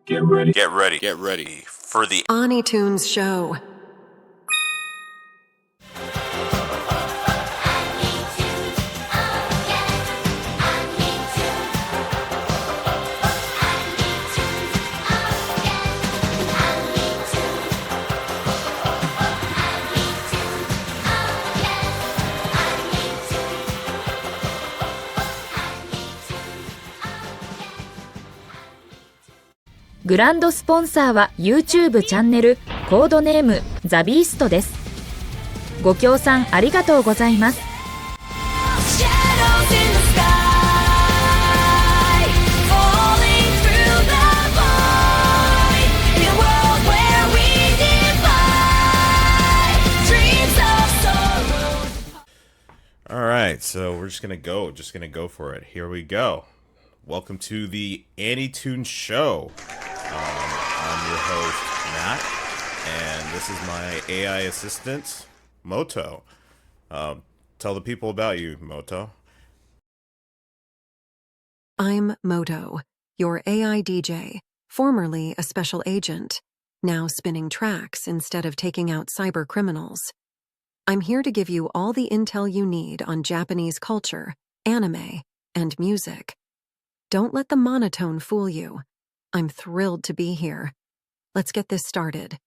Get ready for the AniTunes Show.グランドスポンサーは YouTube チャンネルコードネームザビーストです。ご協賛ありがとうございます。Alright, so we're just gonna go for it. Here we go. Welcome to the AniTunes Show. I'm your host, Matt, and this is my AI assistant, Moto. Tell the people about you, Moto. I'm Moto, your AI DJ, formerly a special agent, now spinning tracks instead of taking out cyber criminals. I'm here to give you all the intel you need on Japanese culture, anime, and music. Don't let the monotone fool you. I'm thrilled to be here. Let's get this started.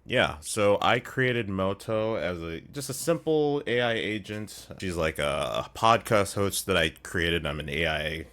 Yeah, so I created Moto as just a simple AI agent. She's like a podcast host that I created. I'm an AI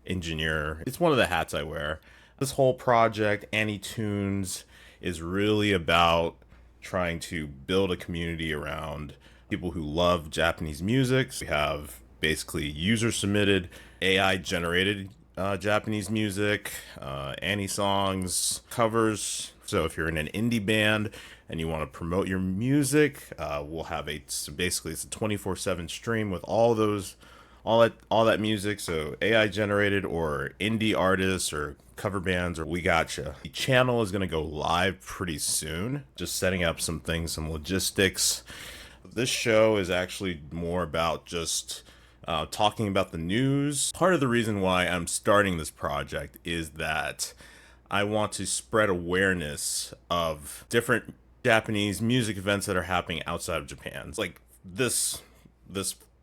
engineer. It's one of the hats I wear. This whole project, AniTunes, is really about trying to build a community around people who love Japanese music. So we have basically user-submitted, AI-generated Japanese music, Annie songs, covers. So if you're in an indie band and you want to promote your music, we'll have basically it's a 24/7 stream with all that music. So AI generated or indie artists or cover bands, or we gotcha. The channel is going to go live pretty soon. Just setting up some things, some logistics. This show is actually more about just talking about the news. Part of the reason why I'm starting this project is that I want to spread awareness of different Japanese music events that are happening outside of Japan. Like this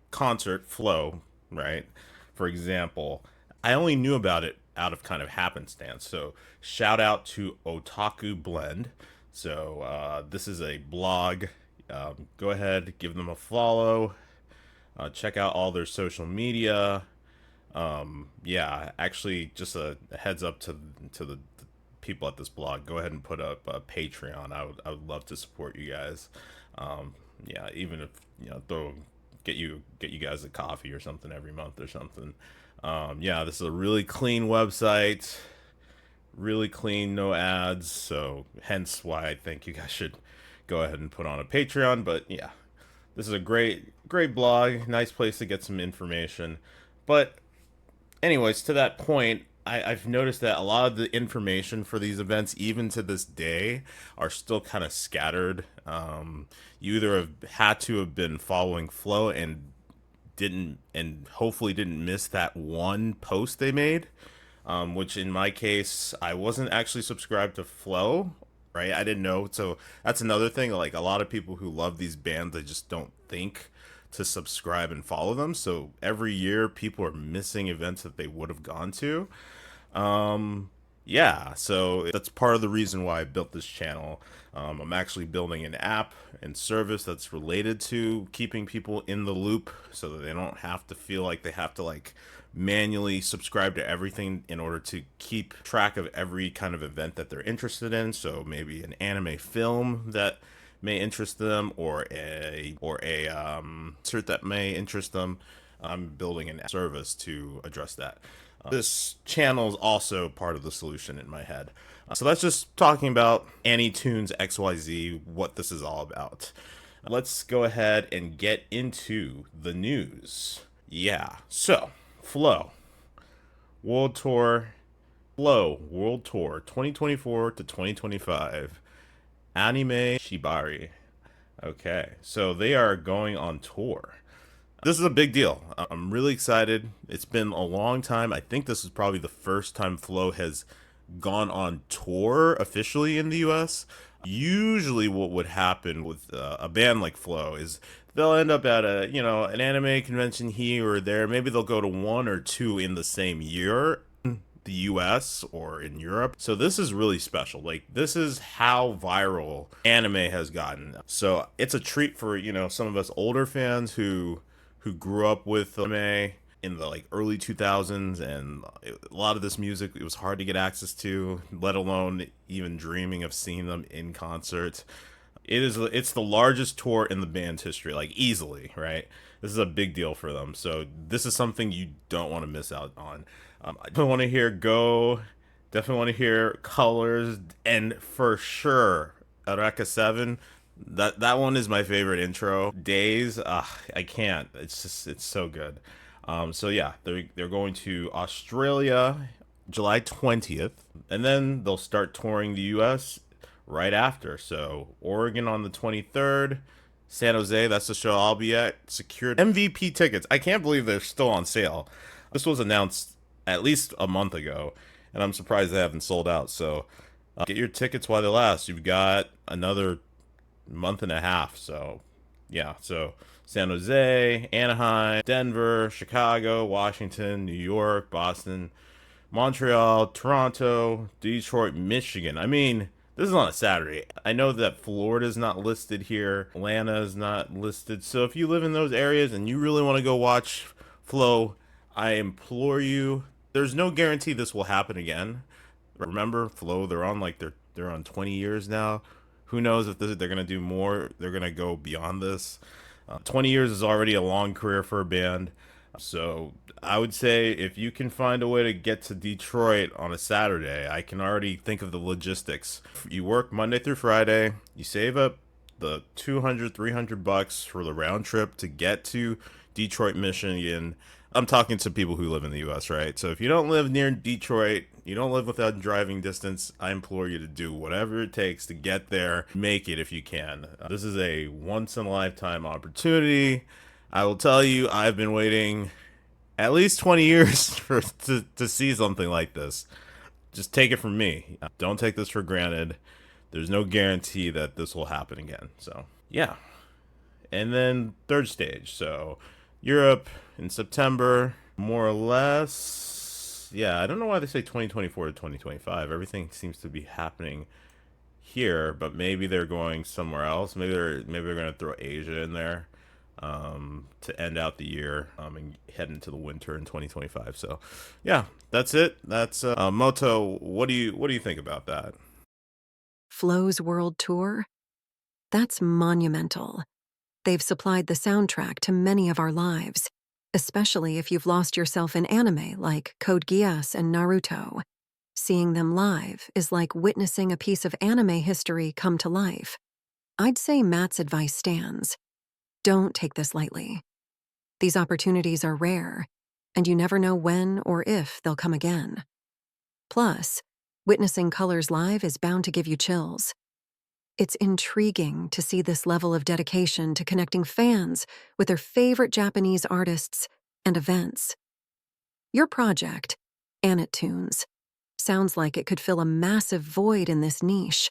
concert, Flow, right? For example, I only knew about it out of kind of happenstance. So shout out to Otaku Blend. So this is a blog. Go ahead, give them a follow. Check out all their social media. Yeah, actually, just a heads up to the people at this blog. Go ahead and put up a Patreon. I would love to support you guys. Yeah, even if get you guys a coffee or something every month or something. Yeah, this is a really clean website, really clean, no ads. So hence why I think you guys should go ahead and put on a Patreon. But yeah, this is a great blog, nice place to get some information. But anyways, to that point, I've noticed that a lot of the information for these events, even to this day, are still kind of scattered. You either have had to have been following Flow and hopefully didn't miss that one post they made, which in my case, I wasn't actually subscribed to Flow, right? I didn't know. So that's another thing. Like a lot of people who love these bands, they just don't think to subscribe and follow them. So every year people are missing events that they would have gone to. Yeah, so that's part of the reason why I built this channel. I'm actually building an app and service that's related to keeping people in the loop so that they don't have to feel like they have to like manually subscribe to everything in order to keep track of every kind of event that they're interested in. So maybe an anime film that may interest them, or a cert that may interest them. I'm building a service to address that. This channel is also part of the solution in my head. So that's just talking about AniTunes XYZ, what this is all about. Let's go ahead and get into the news. Yeah, so Flow World Tour 2024 to 2025. Anime Shibari. Okay, so they are going on tour. This is a big deal. I'm really excited. It's been a long time. I think this is probably the first time Flow has gone on tour officially in the US. Usually what would happen with a band like Flow is they'll end up at an anime convention here or there. Maybe they'll go to one or two in the same year, the US or in Europe. So this is really special. Like, this is how viral anime has gotten. So it's a treat for, some of us older fans who grew up with anime in the like early 2000s, and a lot of this music, it was hard to get access to, let alone even dreaming of seeing them in concert. It's the largest tour in the band's history, like easily, right? This is a big deal for them, so this is something you don't want to miss out on. I definitely want to hear Go, definitely want to hear Colors, and for sure Eureka 7. That one is my favorite intro. Days, I can't. It's so good. So yeah, they're going to Australia July 20th, and then they'll start touring the US right after. So Oregon on the 23rd, San Jose, that's the show I'll be at. Secured MVP tickets. I can't believe they're still on sale. This was announced at least a month ago, and I'm surprised they haven't sold out. So get your tickets while they last. You've got another month and a half. So yeah, so San Jose, Anaheim, Denver, Chicago, Washington, New York, Boston, Montreal, Toronto, Detroit, Michigan. I mean, this is on a Saturday. I know that Florida's not listed here. Atlanta is not listed. So if you live in those areas and you really want to go watch Flow, I implore you. There's no guarantee this will happen again. Remember, Flow, they're on 20 years now. Who knows if they're going to do more? They're going to go beyond this. 20 years is already a long career for a band. So I would say if you can find a way to get to Detroit on a Saturday, I can already think of the logistics. You work Monday through Friday, you save up the $200-300 for the round trip to get to Detroit, Michigan. I'm talking to people who live in the US, right? So if you don't live near Detroit, you don't live without driving distance, I implore you to do whatever it takes to get there. Make it if you can. This is a once in a lifetime opportunity. I will tell you, I've been waiting at least 20 years to see something like this. Just take it from me. Don't take this for granted. There's no guarantee that this will happen again. So, yeah. And then third stage. So, Europe in September, more or less. Yeah, I don't know why they say 2024 to 2025. Everything seems to be happening here, but maybe they're going somewhere else. Maybe they're going to throw Asia in there to end out the year and head into the winter in 2025. So, yeah, that's it. That's Moto. What do you think about that? Flow's World Tour? That's monumental. They've supplied the soundtrack to many of our lives, especially if you've lost yourself in anime like Code Geass and Naruto. Seeing them live is like witnessing a piece of anime history come to life. I'd say Matt's advice stands. Don't take this lightly. These opportunities are rare, and you never know when or if they'll come again. Plus, witnessing Colors live is bound to give you chills. It's intriguing to see this level of dedication to connecting fans with their favorite Japanese artists and events. Your project, AniTunes, sounds like it could fill a massive void in this niche.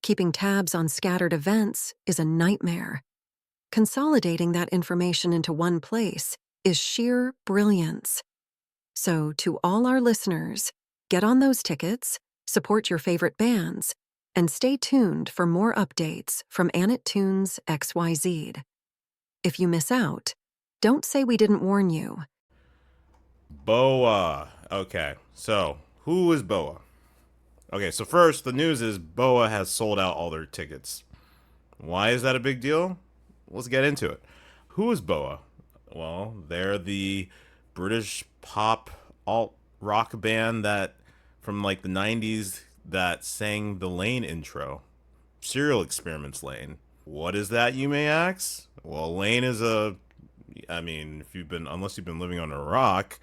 Keeping tabs on scattered events is a nightmare. Consolidating that information into one place is sheer brilliance. So, to all our listeners, get on those tickets, support your favorite bands, and stay tuned for more updates from AniTunes XYZ. If you miss out, don't say we didn't warn you. BoA. Okay, so who is BoA? Okay, so first, the news is BoA has sold out all their tickets. Why is that a big deal? Let's get into it. Who is BoA? Well, they're the British pop alt rock band that from like the 90s that sang the Lane intro. Serial Experiments Lane. What is that, you may ask? Well, Lane is unless you've been living on a rock,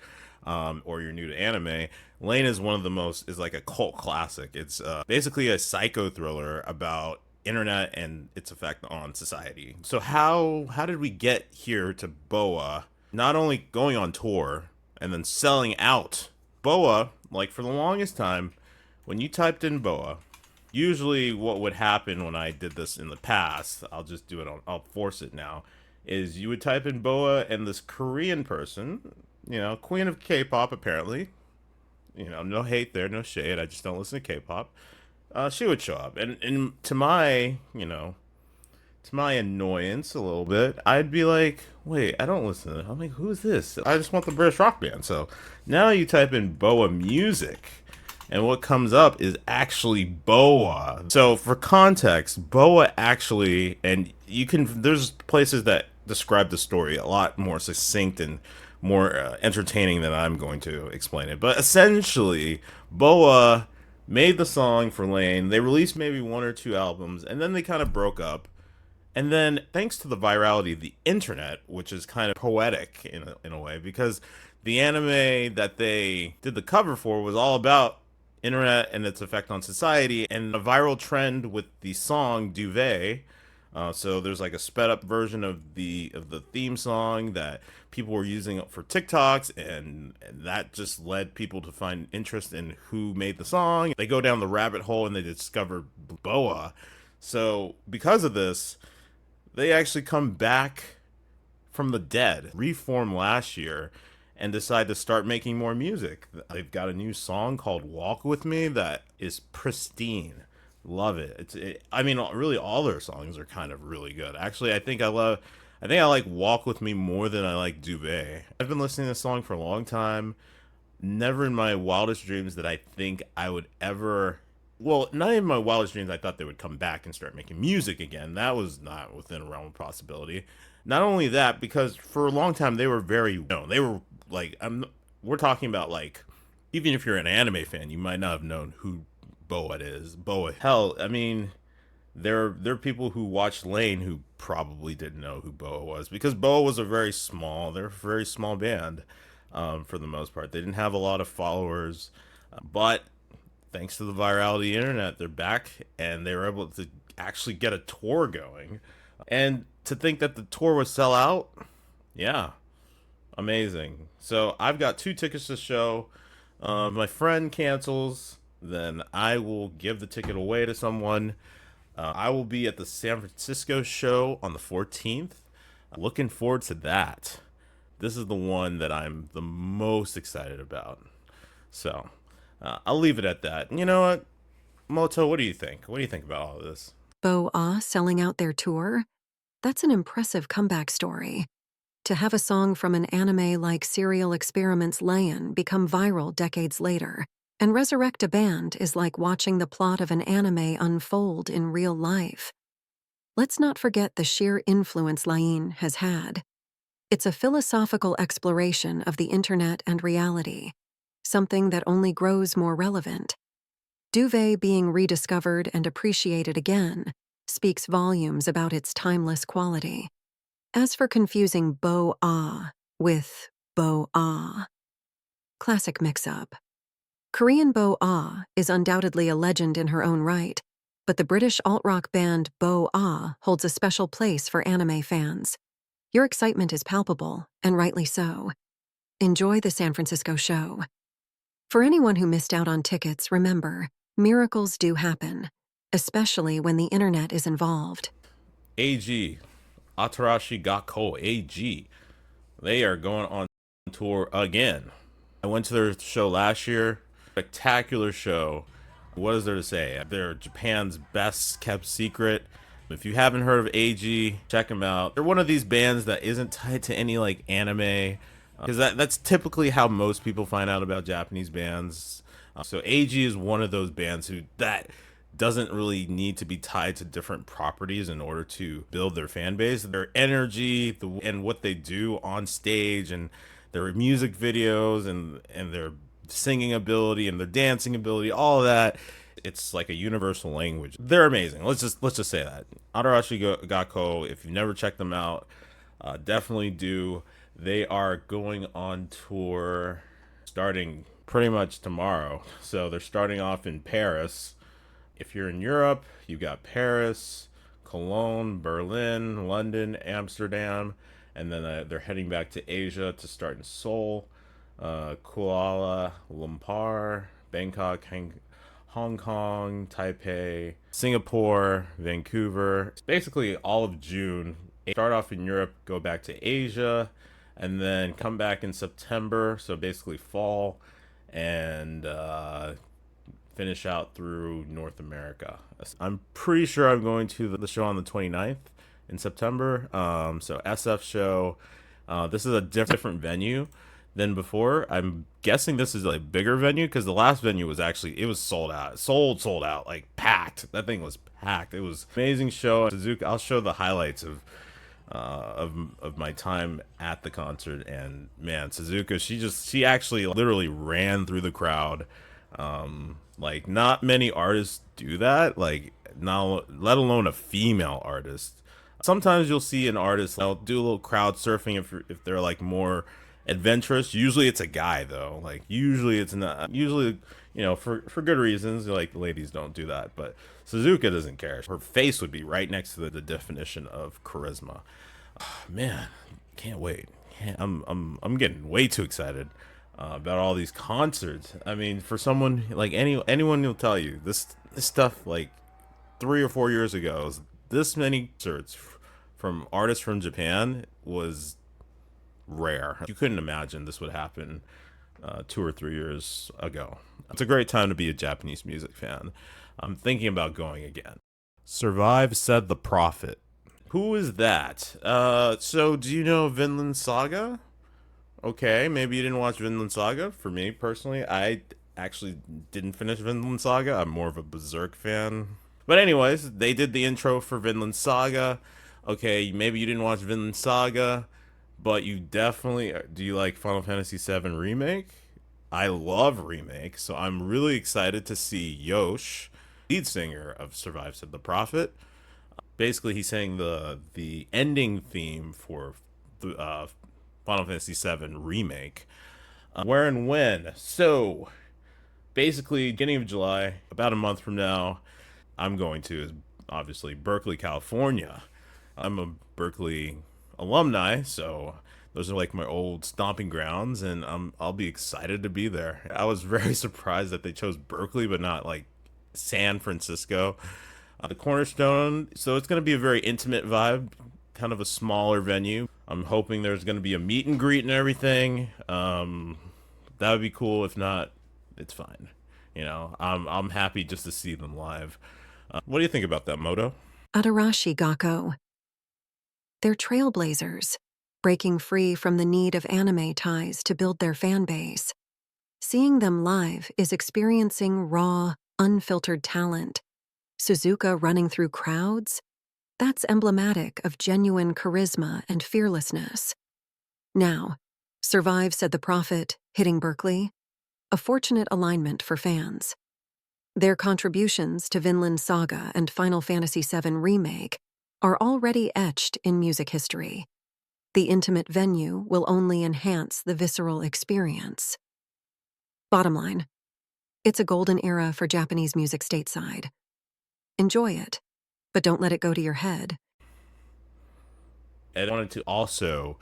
or you're new to anime, Lane is is like a cult classic. It's basically a psycho thriller about internet and its effect on society. So how did we get here to BoA not only going on tour and then selling out? BoA, like for the longest time, when you typed in boa, usually what would happen when I did this in the past, I'll just do it on, I'll force it now, is you would type in boa and this Korean person, queen of K-pop apparently, no hate there, no shade, I just don't listen to K-pop. She would show up, and to my annoyance a little bit, I'd be like, wait, I don't listen to it. I'm like, who's this? I just want the British rock band. So now you type in boa music, and what comes up is actually boa. So for context, boa actually, and there's places that describe the story a lot more succinct and more entertaining than I'm going to explain it. But essentially, boa made the song for Lane. They released maybe one or two albums, and then they kind of broke up. And then, thanks to the virality of the internet, which is kind of poetic in a way, because the anime that they did the cover for was all about internet and its effect on society, and a viral trend with the song Duvet. So there's like a sped up version of the theme song that people were using for TikToks, and that just led people to find interest in who made the song. They go down the rabbit hole and they discover boa. So because of this, they actually come back from the dead, reformed last year, and decide to start making more music. They've got a new song called Walk With Me that is pristine. Love it. I mean, really all their songs are kind of really good. Actually, I think I like Walk With Me more than I like Duvet. I've been listening to this song for a long time. Never in my wildest dreams that I think I would ever, well, not even my wildest dreams I thought they would come back and start making music again. That was not within a realm of possibility. Not only that, because for a long time they were very known. They were like, we're talking about like, even if you're an anime fan, you might not have known who boa is. Boa, hell, I mean, there are people who watched Lane who probably didn't know who boa was, because boa was they're a very small band, for the most part. They didn't have a lot of followers, but thanks to the virality of the internet, they're back and they were able to actually get a tour going. And to think that the tour would sell out, yeah, amazing. So I've got 2 tickets to the show. My friend cancels, then I will give the ticket away to someone. I will be at the San Francisco show on the 14th. Looking forward to that. This is the one that I'm the most excited about. So I'll leave it at that. You know what, Moto, what do you think? What do you think about all of this? Boa selling out their tour? That's an impressive comeback story. To have a song from an anime like Serial Experiments Lion become viral decades later and resurrect a band is like watching the plot of an anime unfold in real life. Let's not forget the sheer influence Lion has had. It's a philosophical exploration of the internet and reality, something that only grows more relevant. Duvet being rediscovered and appreciated again speaks volumes about its timeless quality. As for confusing bo-ah with bo-ah, classic mix-up. Korean bo-ah is undoubtedly a legend in her own right, but the British alt-rock band bo-ah holds a special place for anime fans. Your excitement is palpable, and rightly so. Enjoy the San Francisco show. For anyone who missed out on tickets, remember, miracles do happen, especially when the internet is involved. AG, Atarashi Gakko, AG. They are going on tour again. I went to their show last year. Spectacular show. What is there to say? They're Japan's best kept secret. If you haven't heard of AG, check them out. They're one of these bands that isn't tied to any like anime, because that's typically how most people find out about Japanese bands. So AG is one of those bands that doesn't really need to be tied to different properties in order to build their fan base. Their energy and what they do on stage, and their music videos, and their singing ability and their dancing ability, all of that, it's like a universal language. They're amazing. Let's just say that. Atarashi Gakko, if you've never checked them out, definitely do. They are going on tour starting pretty much tomorrow. So they're starting off in Paris. If you're in Europe, you've got Paris, Cologne, Berlin, London, Amsterdam, and then they're heading back to Asia to start in Seoul, Kuala Lumpur, Bangkok, Hong Kong, Taipei, Singapore, Vancouver. It's basically all of June. Start off in Europe, go back to Asia, and then come back in September. So basically fall, and finish out through North America. I'm pretty sure I'm going to the show on the 29th in September. So SF show. This is a different venue than before. I'm guessing this is a bigger venue because the last venue was actually, it was sold out, sold out, like packed. That thing was packed. It was an amazing show. Suzuka, I'll show the highlights of my time at the concert, and man, Suzuka, she actually literally ran through the crowd. Like not many artists do that, like not let alone a female artist. Sometimes you'll see an artist, they'll do a little crowd surfing if they're like more adventurous. Usually it's a guy though. Like usually it's not. Usually, you know, for good reasons. Like the ladies don't do that, but Suzuka doesn't care. Her face would be right next to the definition of charisma. Oh, man, can't wait. I'm getting way too excited about all these concerts. I mean, for someone like anyone will tell you this stuff like 3 or 4 years ago, this many concerts from artists from Japan was rare. You couldn't imagine this would happen 2 or 3 years ago. It's a great time to be a Japanese music fan. I'm thinking about going again. Survive said the Prophet. Who is that? So do you know Vinland Saga? Okay, maybe you didn't watch Vinland Saga. For me personally, I actually didn't finish Vinland Saga. I'm more of a Berserk fan. But anyways, they did the intro for Vinland Saga. Okay, maybe you didn't watch Vinland Saga, but you definitely, do you like Final Fantasy VII Remake? I love Remake, so I'm really excited to see Yosh, lead singer of Survive Said the Prophet. Basically, he sang the ending theme for the Final Fantasy VII Remake. Where and when? So, basically, beginning of July, about a month from now, I'm going to is obviously Berkeley, California. I'm a Berkeley alumni, so those are like my old stomping grounds, and I'll be excited to be there. I was very surprised that they chose Berkeley, but not like San Francisco. The Cornerstone, so it's going to be a very intimate vibe, kind of a smaller venue. I'm hoping there's going to be a meet and greet and everything. That would be cool. If not, it's fine. You know, I'm happy just to see them live. What do you think about that, Moto? Adarashi Gakko. They're trailblazers, breaking free from the need of anime ties to build their fan base. Seeing them live is experiencing raw, unfiltered talent. Suzuka running through crowds? That's emblematic of genuine charisma and fearlessness. Now, Survive Said the Prophet, hitting Berkeley? A fortunate alignment for fans. Their contributions to Vinland Saga and Final Fantasy VII Remake are already etched in music history. The intimate venue will only enhance the visceral experience. Bottom line, it's a golden era for Japanese music stateside. Enjoy it, but don't let it go to your head. I wanted to also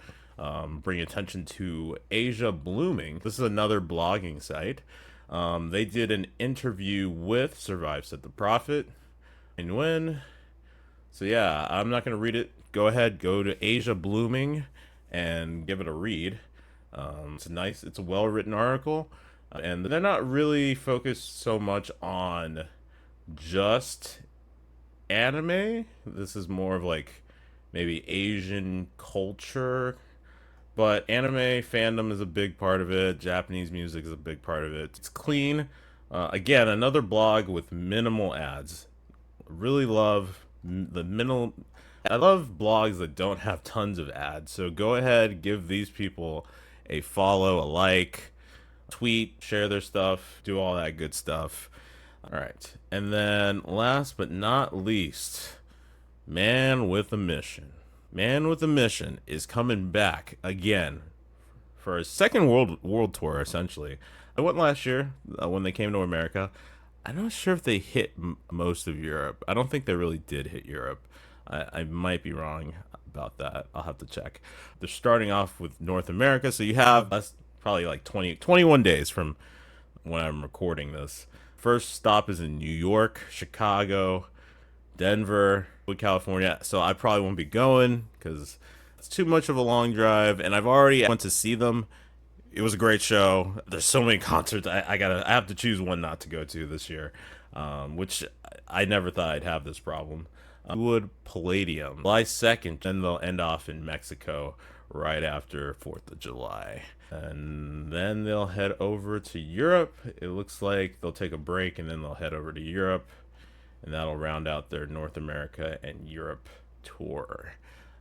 bring attention to Asia Blooming. This is another blogging site. They did an interview with Survive Said the Prophet. And when? So yeah, I'm not going to read it. Go ahead, go to Asia Blooming and give it a read. It's a well-written article. And they're not really focused so much on just anime. This is more of like maybe Asian culture, but anime fandom is a big part of it. Japanese music is a big part of it. It's clean. Again, another blog with minimal ads. Really love the minimal. I love blogs that don't have tons of ads. So go ahead, give these people a follow, a like, tweet, share their stuff, do all that good stuff. All right. And then last but not least, Man with a Mission. Man with a Mission is coming back again for a second world tour, essentially. I went last year when they came to America. I'm not sure if they hit most of Europe. I don't think they really did hit Europe. I might be wrong about that. I'll have to check. They're starting off with North America, so you have that's probably like 21 days from when I'm recording this. First stop is in New York, Chicago, Denver, California. So I probably won't be going because it's too much of a long drive, and I've already went to see them. It was a great show. There's so many concerts. I have to choose one not to go to this year, which I never thought I'd have this problem. Wood Palladium, July 2nd, then they'll end off in Mexico right after 4th of July. And then they'll head over to Europe. It looks like they'll take a break and then they'll head over to Europe. And that'll round out their North America and Europe tour.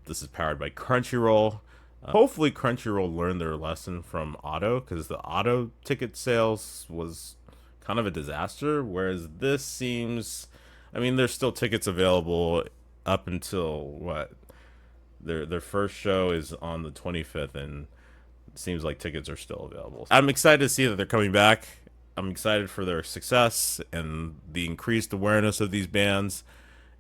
This is powered by Crunchyroll. Hopefully Crunchyroll learned their lesson from Auto, because the Auto ticket sales was kind of a disaster, whereas this seems, I mean, there's still tickets available up until what? Their first show is on the 25th, and it seems like tickets are still available. I'm excited to see that they're coming back. I'm excited for their success and the increased awareness of these bands.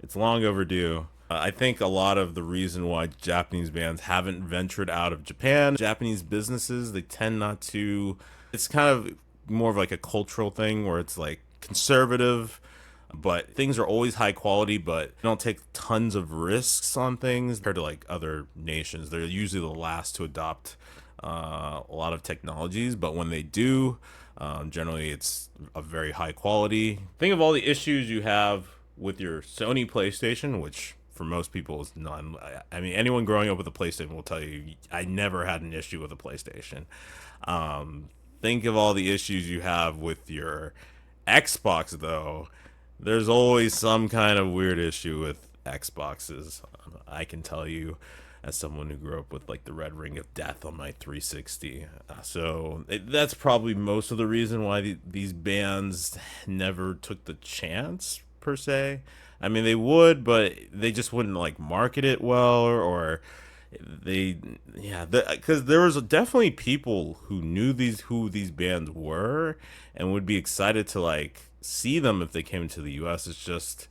It's long overdue. I think a lot of the reason why Japanese bands haven't ventured out of Japan, Japanese businesses, they tend not to, it's kind of more of like a cultural thing where it's like conservative, but things are always high quality, but they don't take tons of risks on things compared to like other nations. They're usually the last to adopt a lot of technologies, but when they do, generally it's a very high quality. Think of all the issues you have with your Sony PlayStation, which for most people is none. I mean, anyone growing up with a PlayStation will tell you, I never had an issue with a PlayStation. Think of all the issues you have with your Xbox, though. There's always some kind of weird issue with Xboxes. I can tell you, as someone who grew up with like the Red Ring of Death on my 360. That's probably most of the reason why these bands never took the chance, per se. I mean, they would, but they just wouldn't like market it well, or because there was definitely people who knew who these bands were and would be excited to like see them if they came to the US. It's just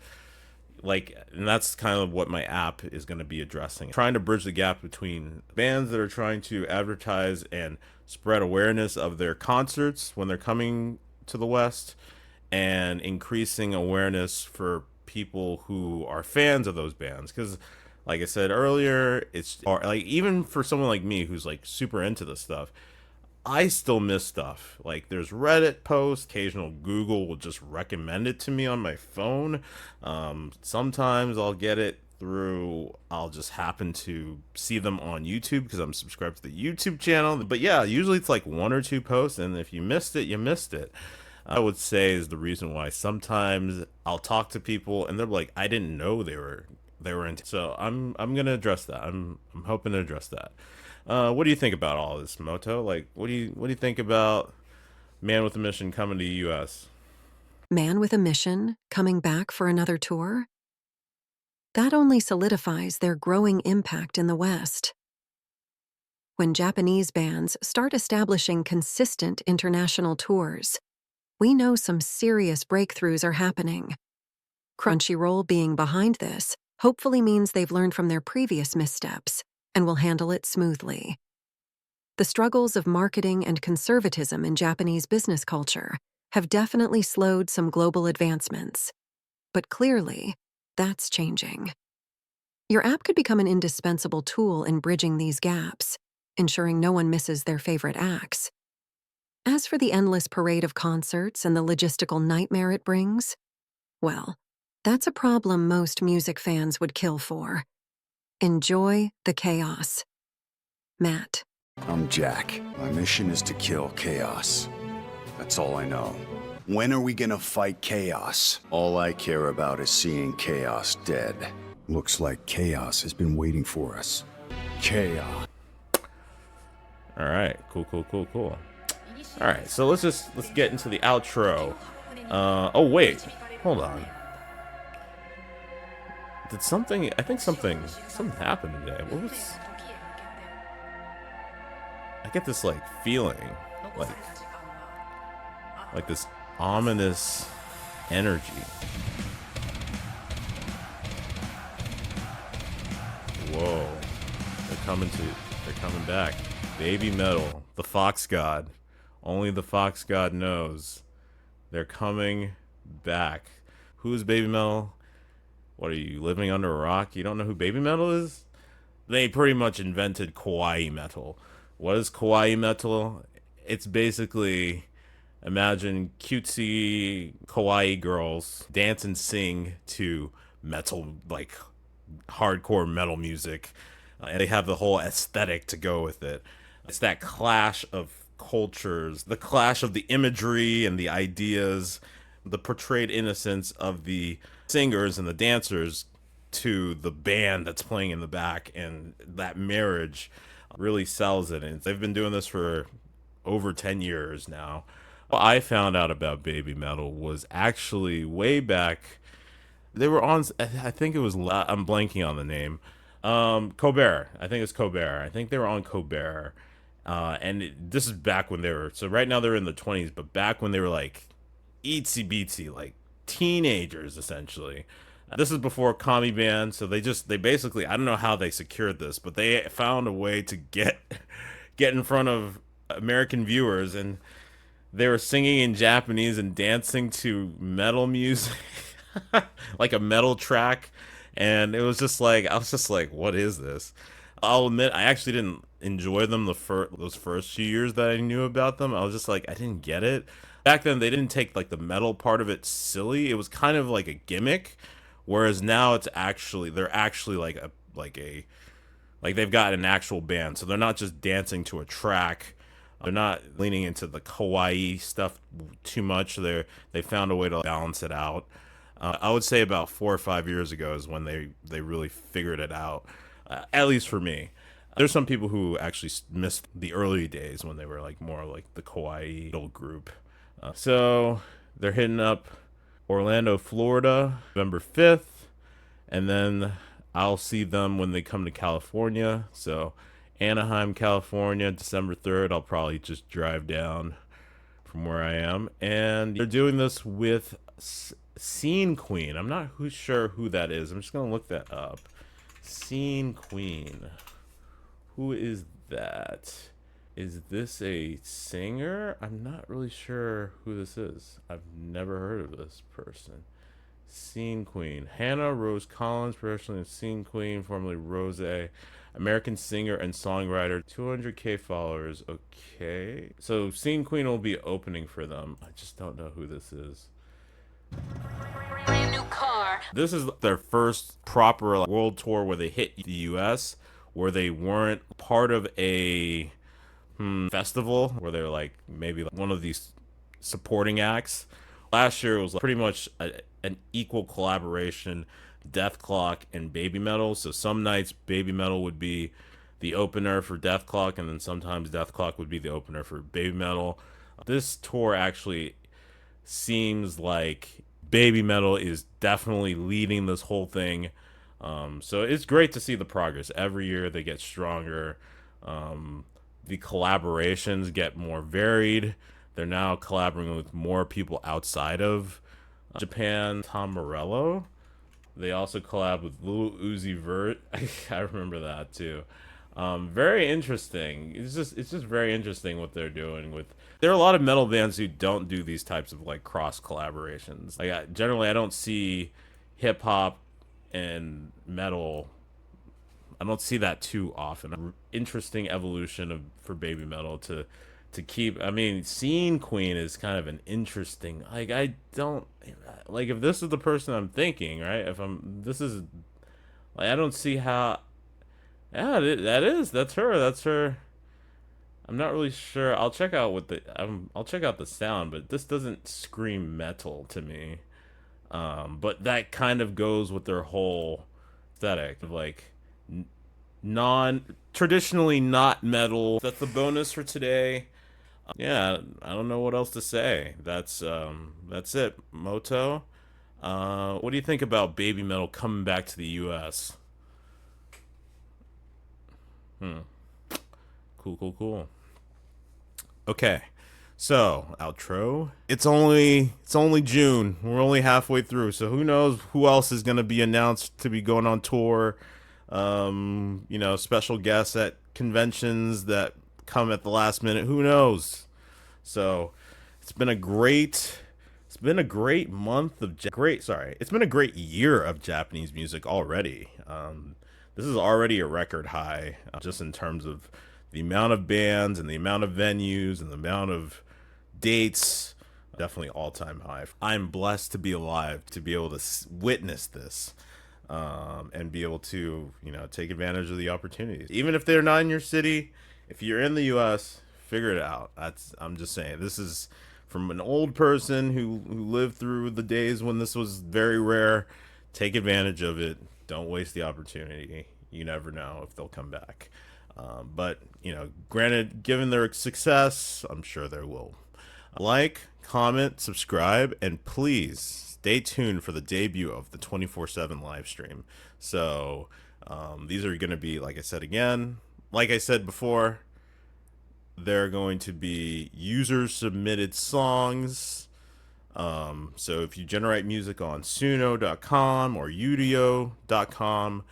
like, and that's kind of what my app is going to be addressing, trying to bridge the gap between bands that are trying to advertise and spread awareness of their concerts when they're coming to the West, and increasing awareness for people who are fans of those bands. Because like I said earlier, it's like, even for someone like me who's like super into this stuff, I still miss stuff. Like there's Reddit posts, occasional Google will just recommend it to me on my phone. Sometimes I'll get it through, I'll just happen to see them on YouTube because I'm subscribed to the YouTube channel. But yeah, usually it's like one or two posts, and if you missed it, you missed it. I would say is the reason why sometimes I'll talk to people and they're like, I didn't know they were into. So I'm gonna address that. I'm hoping to address that. What do you think about all this, Moto? Like, what do you think about Man with a Mission coming to the U.S.? Man with a Mission coming back for another tour? That only solidifies their growing impact in the West. When Japanese bands start establishing consistent international tours, we know some serious breakthroughs are happening. Crunchyroll being behind this hopefully means they've learned from their previous missteps and will handle it smoothly. The struggles of marketing and conservatism in Japanese business culture have definitely slowed some global advancements. But clearly, that's changing. Your app could become an indispensable tool in bridging these gaps, ensuring no one misses their favorite acts. As for the endless parade of concerts and the logistical nightmare it brings, well, that's a problem most music fans would kill for. Enjoy the chaos. Matt. I'm Jack. My mission is to kill chaos. That's all I know. When are we gonna fight chaos? All I care about is seeing chaos dead. Looks like chaos has been waiting for us. Chaos. All right, cool. All right, so let's get into the outro. Oh wait, hold on. Did something? I think something happened today. What was? I get this like feeling, like this ominous energy. Whoa, they're coming back. Babymetal, the Fox God. Only the Fox God knows. They're coming back. Who is Babymetal? What are you, living under a rock? You don't know who Babymetal is? They pretty much invented Kawaii Metal. What is Kawaii Metal? It's basically, imagine cutesy kawaii girls dance and sing to metal, like hardcore metal music. And they have the whole aesthetic to go with it. It's that clash of cultures, the clash of the imagery and the ideas, the portrayed innocence of the singers and the dancers to the band that's playing in the back, and that marriage really sells it. And they've been doing this for over 10 years now. What I found out about Babymetal was actually way back. They were on, I think it was, I'm blanking on the name. Colbert. I think it's Colbert. I think they were on Colbert. This is back when they were, so right now they're in the 20s, but back when they were like itsy bitsy, like teenagers essentially. This is before commie band, so they basically, I don't know how they secured this, but they found a way to get in front of American viewers, and they were singing in Japanese and dancing to metal music, like a metal track, and it was just like, I was just like, what is this? I'll admit, I actually didn't enjoy them those first few years that I knew about them. I was just like, I didn't get it. Back then, they didn't take like the metal part of it silly. It was kind of like a gimmick, whereas now they're actually like they've got an actual band. So they're not just dancing to a track. They're not leaning into the kawaii stuff too much. They found a way to balance it out. I would say about 4 or 5 years ago is when they really figured it out. At least for me. There's some people who actually missed the early days when they were like more like the kawaii little group. So they're hitting up Orlando, Florida, November 5th, and then I'll see them when they come to California. So Anaheim, California, December 3rd, I'll probably just drive down from where I am. And they're doing this with Scene Queen. I'm not sure who that is. I'm just going to look that up. Scene Queen. Who is that? Is this a singer? I'm not really sure who this is. I've never heard of this person. Scene Queen. Hannah Rose Collins, professionally Scene Queen, formerly Rose. American singer and songwriter. 200K followers. Okay. So Scene Queen will be opening for them. I just don't know who this is. Brand new car. This is their first proper world tour where they hit the US, where they weren't part of a festival, where they're like maybe one of these supporting acts. Last year it was pretty much an equal collaboration, Death Clock and Babymetal. So some nights Babymetal would be the opener for Death Clock, and then sometimes Death Clock would be the opener for Babymetal. This tour actually seems like Babymetal is definitely leading this whole thing. So it's great to see the progress. Every year they get stronger. The collaborations get more varied. They're now collaborating with more people outside of Japan. Tom Morello. They also collab with Lil Uzi Vert. I remember that too. Very interesting. It's just very interesting what they're doing with. There are a lot of metal bands who don't do these types of like cross collaborations. Like generally, I don't see hip hop and metal. I don't see that too often. Interesting evolution for Babymetal to keep. I mean, Scene Queen is kind of an interesting. Like I don't like if this is the person I'm thinking, right? I don't see how. Yeah, that's her. I'm not really sure. I'll check out I'll check out the sound, but this doesn't scream metal to me. But that kind of goes with their whole aesthetic of like traditionally not metal. That's the bonus for today. Yeah, I don't know what else to say. That's it. Moto. What do you think about Babymetal coming back to the US? Cool. Okay, so outro. It's only June. We're only halfway through, so who knows who else is gonna be announced to be going on tour. Special guests at conventions that come at the last minute. Who knows? So it's been a great It's been a great month of It's been a great year of Japanese music already. This is already a record high, just in terms of the amount of bands and the amount of venues and the amount of dates. Definitely all-time high. I'm blessed to be alive to be able to witness this, and be able to, take advantage of the opportunities. Even if they're not in your city, if you're in the U.S., figure it out. I'm just saying, this is from an old person who lived through the days when this was very rare. Take advantage of it. Don't waste the opportunity. You never know if they'll come back. But, granted, given their success, I'm sure they will. Like, comment, subscribe, and please stay tuned for the debut of the 24/7 live stream. So these are going to be, like I said before, they're going to be user submitted songs. So if you generate music on suno.com or udio.com,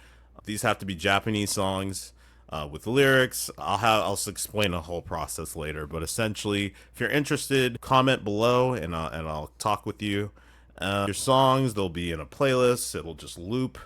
these have to be Japanese songs with lyrics. I'll explain the whole process later, but essentially, if you're interested, comment below and I'll talk with you. Your songs, they'll be in a playlist. It'll just loop,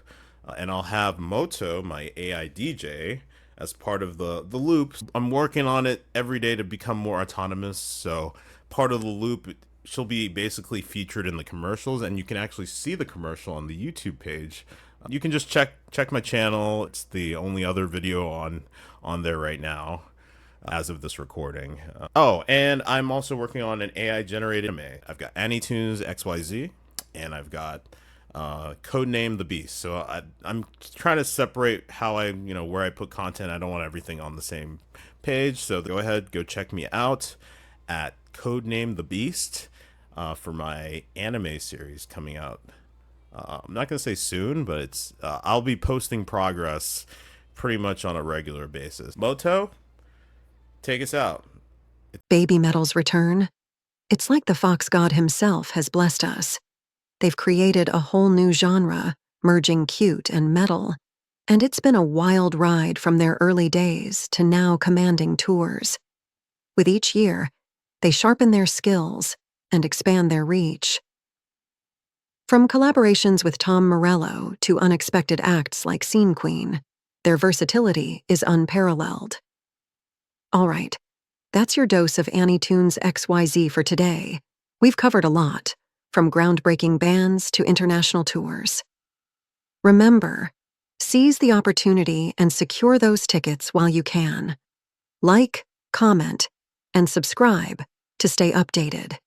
and I'll have Moto, my AI DJ, as part of the loop. I'm working on it every day to become more autonomous. So part of the loop, she'll be basically featured in the commercials, and you can actually see the commercial on the YouTube page. You can just check my channel. It's the only other video on there right now as of this recording. And I'm also working on an AI generated anime. I've got AniTunes XYZ, and I've got codename The Beast. So I'm trying to separate how where I put content. I don't want everything on the same page. So go ahead, go check me out at codename The Beast for my anime series coming out. I'm not gonna say soon, but it's I'll be posting progress pretty much on a regular basis. Moto, take us out. Babymetal's return. It's like the fox god himself has blessed us. They've created a whole new genre, merging cute and metal, and it's been a wild ride from their early days to now commanding tours. With each year, they sharpen their skills and expand their reach. From collaborations with Tom Morello to unexpected acts like Scene Queen, their versatility is unparalleled. All right, that's your dose of AniTunes XYZ for today. We've covered a lot, from groundbreaking bands to international tours. Remember, seize the opportunity and secure those tickets while you can. Like, comment, and subscribe to stay updated.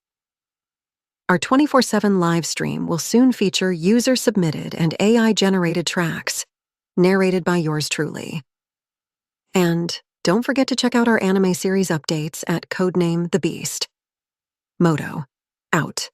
Our 24/7 live stream will soon feature user-submitted and AI-generated tracks, narrated by yours truly. And don't forget to check out our anime series updates at codename The Beast. Moto, out.